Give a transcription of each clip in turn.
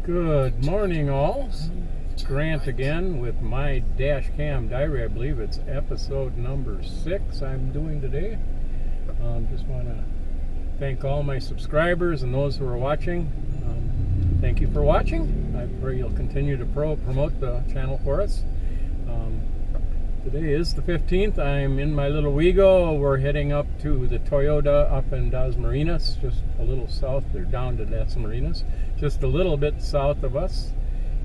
Good morning, all. Grant again with my dash cam diary. I believe it's episode number 6 I'm doing today. Just want to thank all my subscribers and those who are watching. Thank you for watching. I pray you'll continue to promote the channel for us. Today is the 15th. I'm in my little Wego. We're heading up to the Toyota up in Das Marinas, just a little south. They're down to Das Marinas, just a little bit south of us.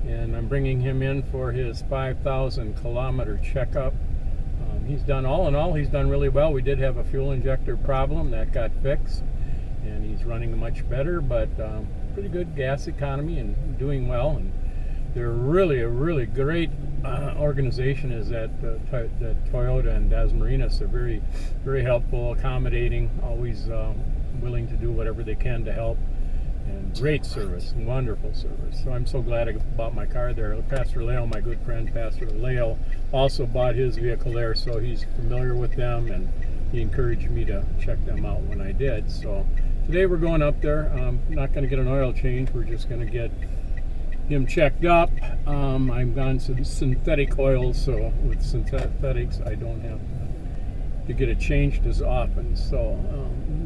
And I'm bringing him in for his 5,000 kilometer checkup. He's done, all in all, he's done really well. We did have a fuel injector problem that got fixed, and he's running much better, but pretty good gas economy and doing well. And they're really a really great organization is that the Toyota and Das Marinas. They're very, very helpful, accommodating, always willing to do whatever they can to help, and great service, wonderful service. So I'm so glad I bought my car there. Pastor Leo, my good friend Pastor Leo, also bought his vehicle there, so he's familiar with them, and he encouraged me to check them out when I did. So today we're going up there. Not going to get an oil change. We're just going to get him checked up. I've gone to synthetic oils, so with synthetics I don't have to get it changed as often. So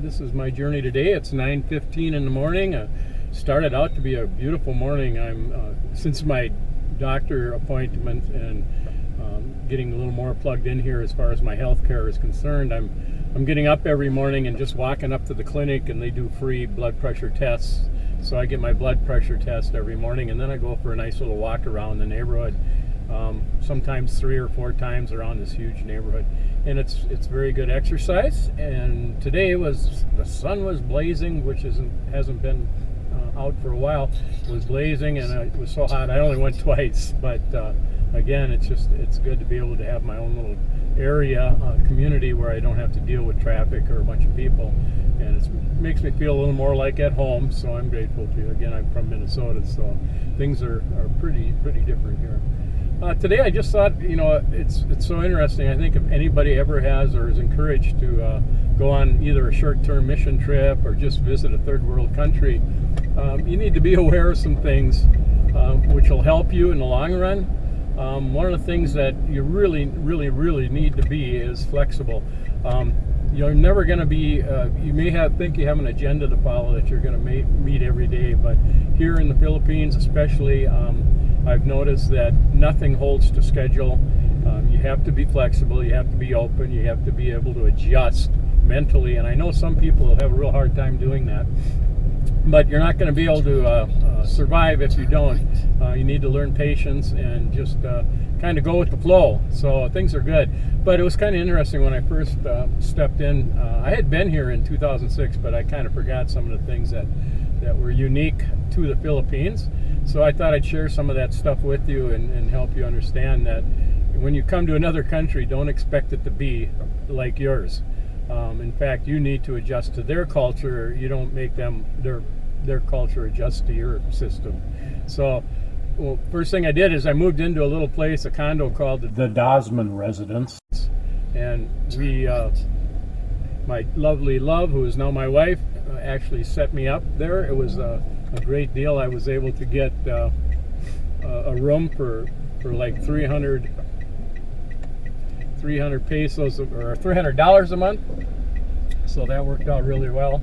this is my journey today. It's 9:15 in the morning. Started out to be a beautiful morning. I'm since my doctor appointment and getting a little more plugged in here as far as my health care is concerned. I'm getting up every morning and just walking up to the clinic, and they do free blood pressure tests. So I get my blood pressure test every morning, and then I go for a nice little walk around the neighborhood, sometimes 3 or 4 times around this huge neighborhood. And it's very good exercise. And today the sun was blazing, which hasn't been out for a while. It was blazing, and it was so hot. I only went twice, but again, it's good to be able to have my own little area, community where I don't have to deal with traffic or a bunch of people, and it makes me feel a little more like at home. So I'm grateful to you. Again, I'm from Minnesota, so things are pretty different here. Today I just thought, it's so interesting. I think if anybody ever has or is encouraged to go on either a short-term mission trip or just visit a third world country, you need to be aware of some things which will help you in the long run. One of the things that you really need to be is flexible. You're never going to be, you may think you have an agenda to follow that you're going to meet every day, but here in the Philippines especially, I've noticed that nothing holds to schedule. You have to be flexible, you have to be open, you have to be able to adjust mentally, and I know some people have a real hard time doing that. But you're not going to be able to survive if you don't. You need to learn patience and just kind of go with the flow. So things are good. But it was kind of interesting when I first stepped in. I had been here in 2006, but I kind of forgot some of the things that were unique to the Philippines. So I thought I'd share some of that stuff with you and help you understand that when you come to another country, don't expect it to be like yours. In fact, you need to adjust to their culture. You don't make them their culture adjust to your system. So, first thing I did is I moved into a little place, a condo called the Dosman Residence, and we, my lovely love, who is now my wife, actually set me up there. It was a great deal. I was able to get a room for like 300 pesos or $300 a month. So that worked out really well,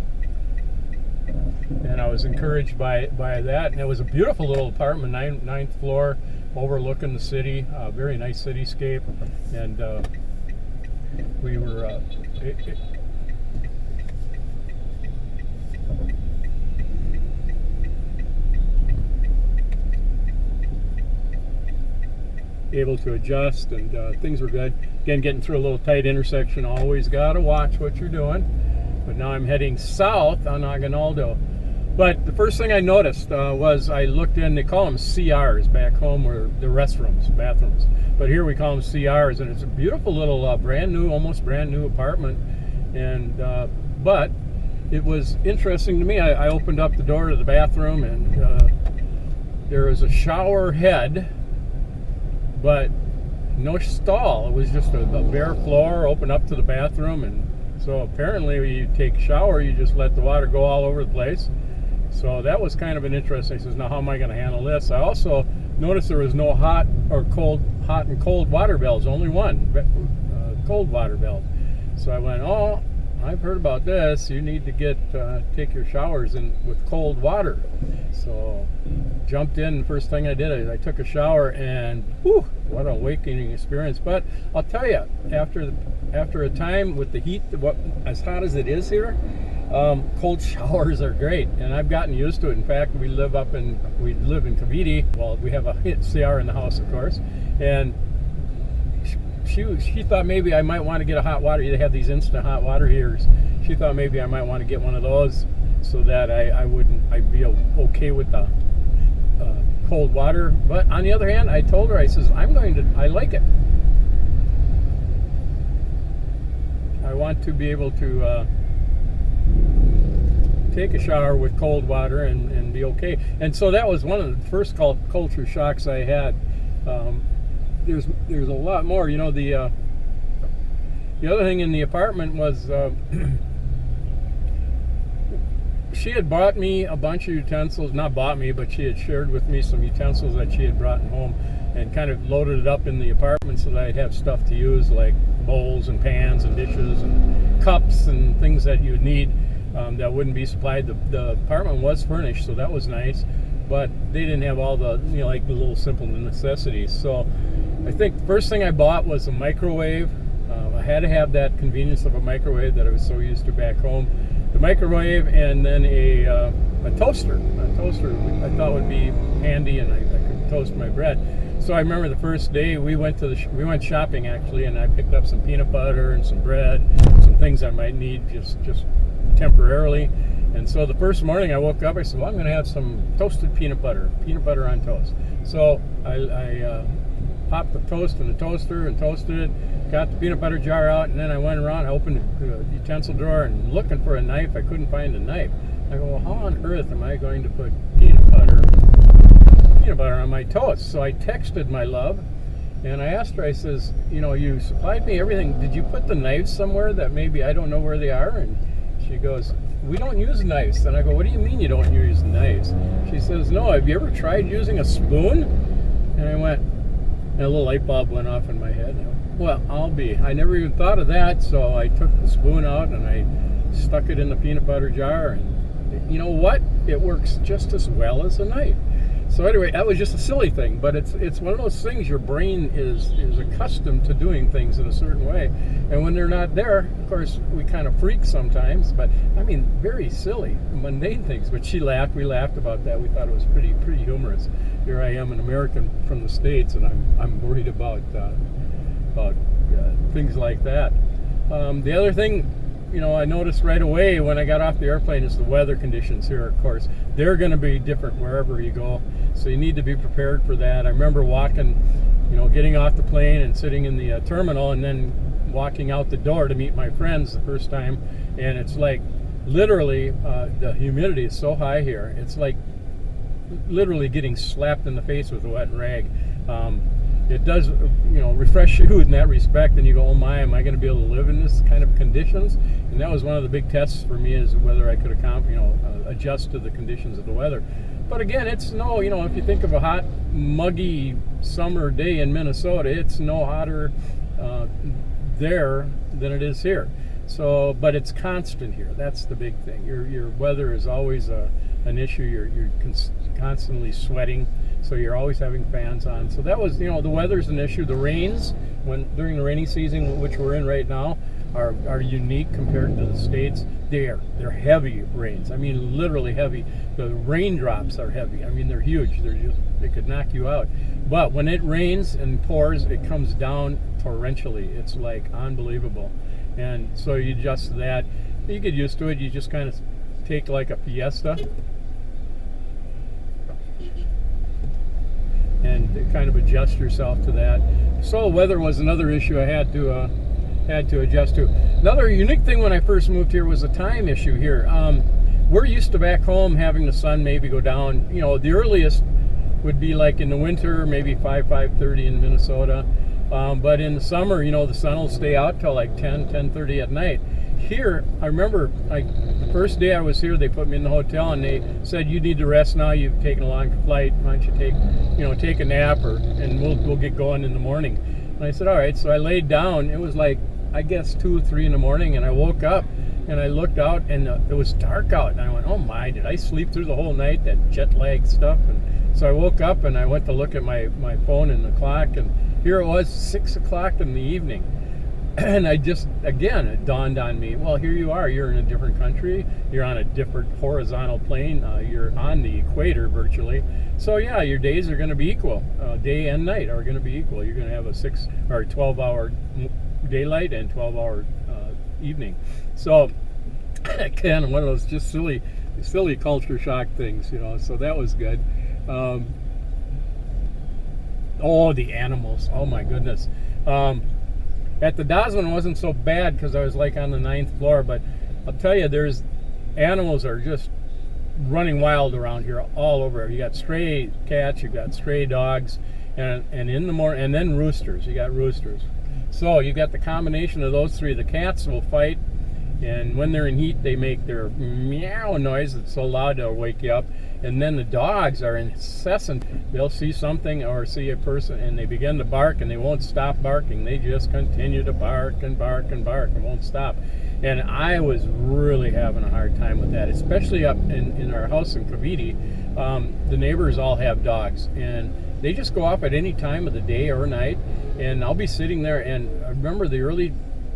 and I was encouraged by that. And it was a beautiful little apartment, ninth floor, overlooking the city, very nice cityscape. And we were able to adjust, and things were good. Again, getting through a little tight intersection, always got to watch what you're doing. But now I'm heading south on Aguinaldo. But the first thing I noticed was I looked in, they call them CRs back home, where the restrooms, bathrooms. But here we call them CRs, and it's a beautiful little brand new, almost brand new apartment. And but it was interesting to me. I opened up the door to the bathroom, and there was a shower head, but no stall. It was just a bare floor, open up to the bathroom. And so apparently when you take a shower, you just let the water go all over the place. So that was kind of an interesting. He says, now how am I going to handle this? I also noticed there was no hot and cold water valves, only one cold water valve. So I went, oh, I've heard about this. You need to take your showers in with cold water. So jumped in. First thing I did, I took a shower, and whew, what an awakening experience. But I'll tell you, after a time with the heat, as hot as it is here, cold showers are great, and I've gotten used to it. In fact, we live in Cavite. Well, we have a CR in the house, of course, and she thought maybe I might want to get a hot water. They have these instant hot water heaters. She thought maybe I might want to get one of those so that I'd be okay with the cold water. But on the other hand, I told her, I says, I like it. I want to be able to take a shower with cold water and be okay. And so that was one of the first culture shocks I had. There's a lot more. You know, the other thing in the apartment was she had bought me a bunch of utensils. Not bought me, but she had shared with me some utensils that she had brought home, and kind of loaded it up in the apartment so that I'd have stuff to use, like bowls and pans and dishes and cups and things that you'd need that wouldn't be supplied. The apartment was furnished, so that was nice, but they didn't have all the, you know, like the little simple necessities. So I think the first thing I bought was a microwave. I had to have that convenience of a microwave that I was so used to back home. The microwave, and then a toaster. A toaster I thought would be handy, and I could toast my bread. So I remember the first day we went shopping actually, and I picked up some peanut butter and some bread, some things I might need just temporarily. And so the first morning I woke up, I said, well, I'm going to have some toasted peanut butter on toast. So I popped the toast in the toaster and toasted it, got the peanut butter jar out, and then I went around, I opened the utensil drawer and looking for a knife. I couldn't find a knife. I go, well, how on earth am I going to put peanut butter on my toast? So I texted my love, and I asked her, I says, you know, you supplied me everything. Did you put the knives somewhere that maybe I don't know where they are? And she goes, we don't use knives. And I go, what do you mean you don't use knives? She says, no, have you ever tried using a spoon? And I went, and a little light bulb went off in my head. And I went, well, I never even thought of that. So I took the spoon out and I stuck it in the peanut butter jar, and you know what? It works just as well as a knife. So anyway, that was just a silly thing, but it's one of those things. Your brain is accustomed to doing things in a certain way, and when they're not there, of course, we kind of freak sometimes. But I mean, very silly, mundane things. But she laughed. We laughed about that. We thought it was pretty humorous. Here I am, an American from the States, and I'm worried about things like that. The other thing, you know, I noticed right away when I got off the airplane is the weather conditions here. Of course, they're going to be different wherever you go, so you need to be prepared for that. I remember getting off the plane and sitting in the terminal, and then walking out the door to meet my friends the first time, and it's like literally the humidity is so high here. It's like literally getting slapped in the face with a wet rag. It does, refresh you in that respect, and you go, oh my, am I going to be able to live in this kind of conditions? And that was one of the big tests for me, is whether I could adjust to the conditions of the weather. But again, it's if you think of a hot, muggy summer day in Minnesota, it's no hotter there than it is here. So, but it's constant here. That's the big thing. Your weather is always an issue. You're constantly sweating, so you're always having fans on. So that was, the weather's an issue. The rains, during the rainy season, which we're in right now, are unique compared to the States. They're heavy rains. I mean, literally heavy. The raindrops are heavy. I mean, they're huge. They could knock you out. But when it rains and pours, it comes down torrentially. It's like unbelievable. And so you adjust that. You get used to it. You just kind of take like a fiesta and kind of adjust yourself to that. So weather was another issue I had to adjust to. Another unique thing when I first moved here was the time issue here. We're used to back home having the sun maybe go down. The earliest would be like in the winter, maybe 5:30 in Minnesota. But in the summer, the sun will stay out till like 10:30 at night. here, I remember the first day I was here, they put me in the hotel and they said, you need to rest now. You've taken a long flight. Why don't you take a nap, and we'll get going in the morning. And I said, all right. So I laid down. It was like, I guess 2 or 3 in the morning, and I woke up and I looked out and it was dark out. And I went, oh my, did I sleep through the whole night, that jet lag stuff? And so I woke up and I went to look at my phone and the clock, and here it was 6 o'clock in the evening. And I just, again, it dawned on me, well, here you are, you're in a different country, you're on a different horizontal plane, you're on the equator virtually. So yeah, your days are going to be equal. Day and night are going to be equal. You're going to have a 6 or 12-hour daylight and 12-hour evening. So again, one of those just silly culture shock things, so that was good. Oh, the animals, oh my goodness. At the Dazman, it wasn't so bad because I was like on the 9th floor, but I'll tell you, animals are just running wild around here all over. You got stray cats, you got stray dogs, and in the morning, and then roosters. You got roosters. So you got the combination of those three. The cats will fight, and when they're in heat, they make their meow noise that's so loud they'll wake you up. And then the dogs are incessant. They'll see something or see a person, and they begin to bark, and they won't stop barking. They just continue to bark and bark and bark and won't stop. And I was really having a hard time with that, especially up in our house in Cavite. The neighbors all have dogs, and they just go off at any time of the day or night. And I'll be sitting there, and I remember the early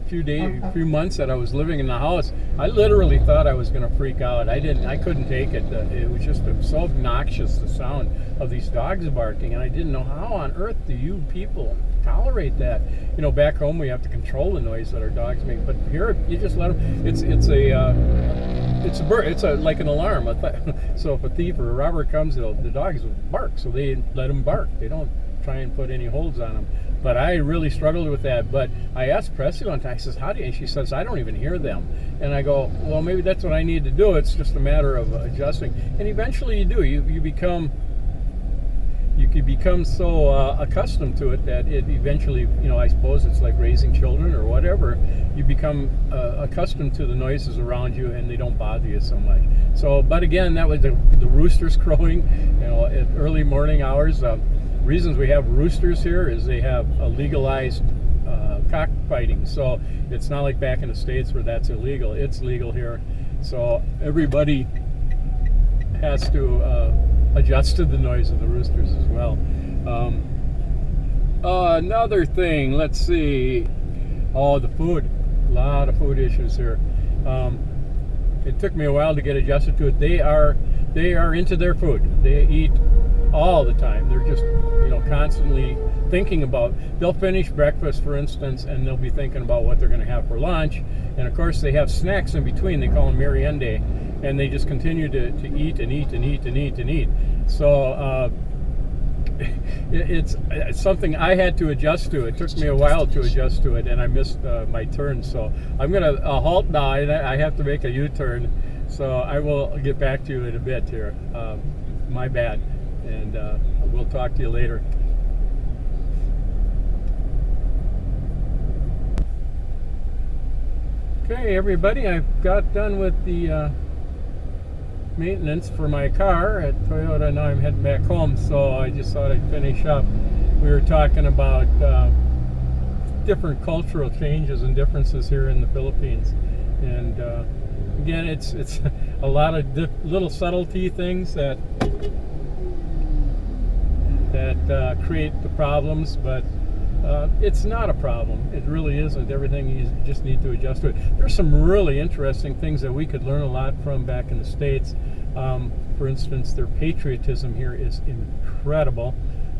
few months that I was living in the house, I literally thought I was going to freak out. I couldn't take it. It was just so obnoxious, the sound of these dogs barking, and I didn't know how on earth do you people tolerate that. Back home we have to control the noise that our dogs make, but here you just let them. It's a bird. It's like an alarm. So if a thief or a robber comes, the dogs will bark. So they let them bark. They don't try and put any holds on them. But I really struggled with that. But I asked Presley one time, I says, how do you? And she says, I don't even hear them. And I go, well, maybe that's what I need to do. It's just a matter of adjusting. And eventually you do. You become so accustomed to it that it eventually, I suppose it's like raising children or whatever. You become accustomed to the noises around you, and they don't bother you so much. So, but again, that was the roosters crowing, at early morning hours. Reasons we have roosters here is they have a legalized cockfighting. So it's not like back in the States where that's illegal. It's legal here. So everybody has to adjust to the noise of the roosters as well. Another thing, let's see. Oh, the food. A lot of food issues here. It took me a while to get adjusted to it. They are into their food. They eat all the time. They're just constantly thinking about. They'll finish breakfast, for instance, and they'll be thinking about what they're going to have for lunch. And of course, they have snacks in between. They call them meriende, and they just continue to eat and eat and eat and eat and eat. So it's something I had to adjust to. It took me a while to adjust to it, and I missed my turn. So I'm going to halt now. I have to make a U-turn. So I will get back to you in a bit here. My bad. And we'll talk to you later. Okay, everybody, I've got done with the maintenance for my car at Toyota. Now I'm heading back home, so I just thought I'd finish up. We were talking about different cultural changes and differences here in the Philippines, and again, it's a lot of little subtlety things that create the problems, but it's not a problem. It really isn't. Everything, you just need to adjust to it. There's some really interesting things that we could learn a lot from back in the States. For instance, their patriotism here is incredible.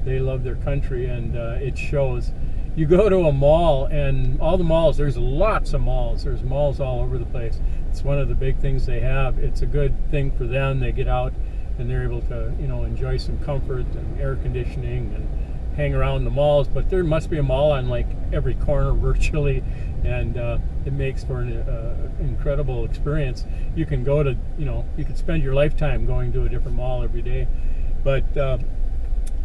They love their country, and it shows. You go to a mall, and all the malls, there's lots of malls. There's malls all over the place. It's one of the big things they have. It's a good thing for them. They get out and they're able to, enjoy some comfort and air conditioning and hang around the malls. But there must be a mall on like every corner virtually, and it makes for an incredible experience. You can go to, you could spend your lifetime going to a different mall every day. But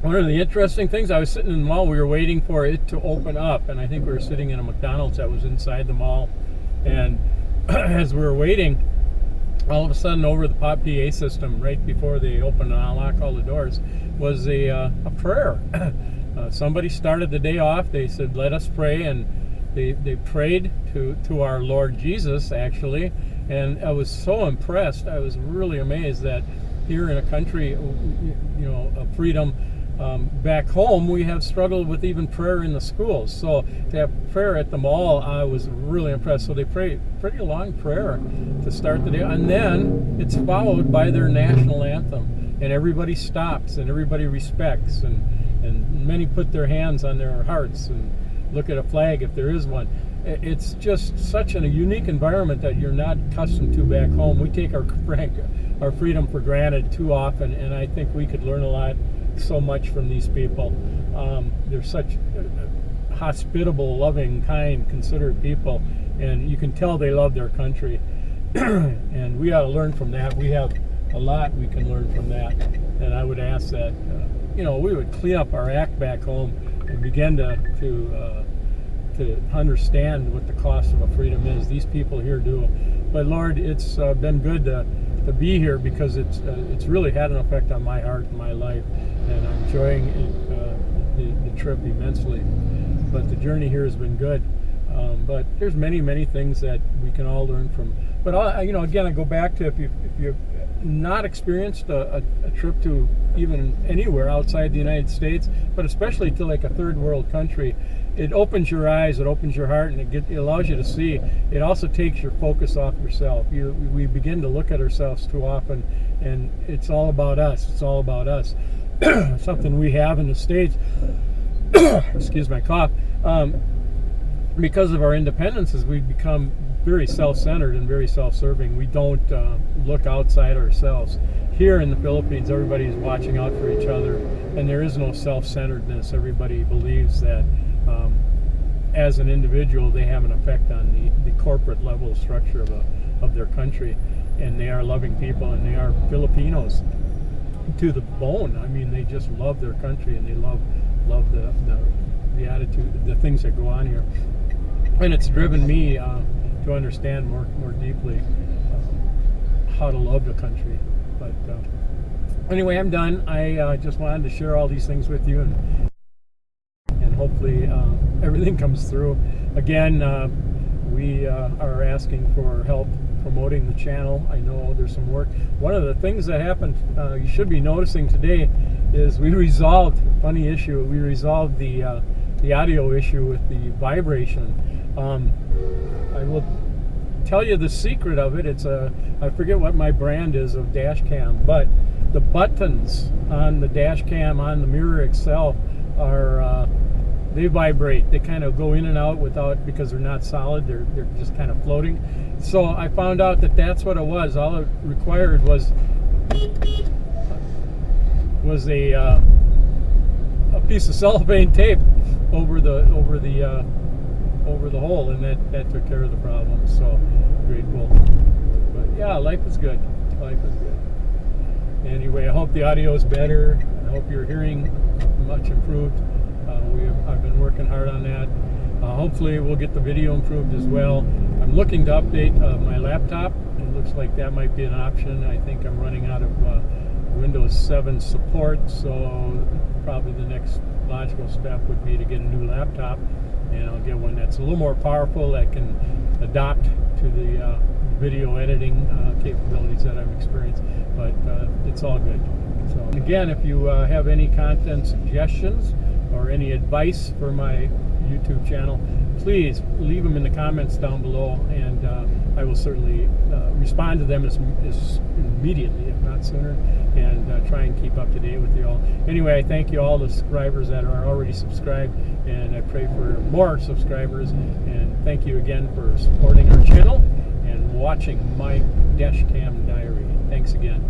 one of the interesting things, I was sitting in the mall, we were waiting for it to open up, and I think we were sitting in a McDonald's that was inside the mall, and as we were waiting, all of a sudden over the PA system, right before they open and unlock all the doors, was a prayer. Somebody started the day off. They said, "Let us pray," and they prayed to our Lord Jesus, actually. And I was so impressed. I was really amazed that here in a country, of freedom, back home we have struggled with even prayer in the schools. So to have prayer at the mall, I was really impressed. So they prayed pretty long prayer to start the day, and then it's followed by their national anthem, and everybody stops and everybody respects, and many put their hands on their hearts and look at a flag if there is one. It's just such a unique environment that you're not accustomed to back home. We take our freedom for granted too often, and I think we could learn a lot, so much from these people. They're such hospitable, loving, kind, considerate people, and you can tell they love their country. And we ought to learn from that. We have a lot we can learn from that, and I would ask that we would clean up our act back home and begin to understand what the cost of a freedom is. These people here do. But Lord, it's been good to be here, because it's really had an effect on my heart and my life, and I'm enjoying the trip immensely. But the journey here has been good. But there's many things that we can all learn from. But again, I go back to if you've not experienced a trip to even anywhere outside the United States, but especially to like a third world country, it opens your eyes, it opens your heart, and it allows you to see. It also takes your focus off yourself. We begin to look at ourselves too often, and it's all about us. It's all about us. Something we have in the States, excuse my cough, because of our independences, we've become very self-centered and very self-serving. We don't look outside ourselves. Here in the Philippines, everybody's watching out for each other, and there is no self-centeredness. Everybody believes that as an individual, they have an effect on the corporate level structure of their country, and they are loving people, and they are Filipinos to the bone. I mean, they just love their country, and they love the attitude, the things that go on here, and it's driven me to understand more deeply how to love the country. But anyway, I'm done. I just wanted to share all these things with you, and hopefully everything comes through. Again, we are asking for help promoting the channel. I know there's some work. One of the things that happened, you should be noticing today, is we resolved, funny issue, we resolved the audio issue with the vibration. I will tell you the secret of it. It's I forget what my brand is of dash cam, but the buttons on the dash cam on the mirror itself are they vibrate. They kind of go in and out because they're not solid. They're just kind of floating. So I found out that that's what it was. All it required was a piece of cellophane tape over the hole, and that took care of the problem. So grateful. But yeah, life is good. Life is good. Anyway, I hope the audio is better. I hope you're hearing much improved. I've been working hard on that. Hopefully we'll get the video improved as well. I'm looking to update my laptop. It looks like that might be an option. I think I'm running out of Windows 7 support, so probably the next logical step would be to get a new laptop, and I'll get one that's a little more powerful, that can adapt to the video editing capabilities that I'm experiencing. But it's all good. So again, if you have any content suggestions or any advice for my YouTube channel, please leave them in the comments down below, and I will certainly respond to them as immediately, if not sooner, and try and keep up to date with you all. Anyway, I thank you all, the subscribers that are already subscribed, and I pray for more subscribers, and thank you again for supporting our channel and watching my Dashcam diary. Thanks again.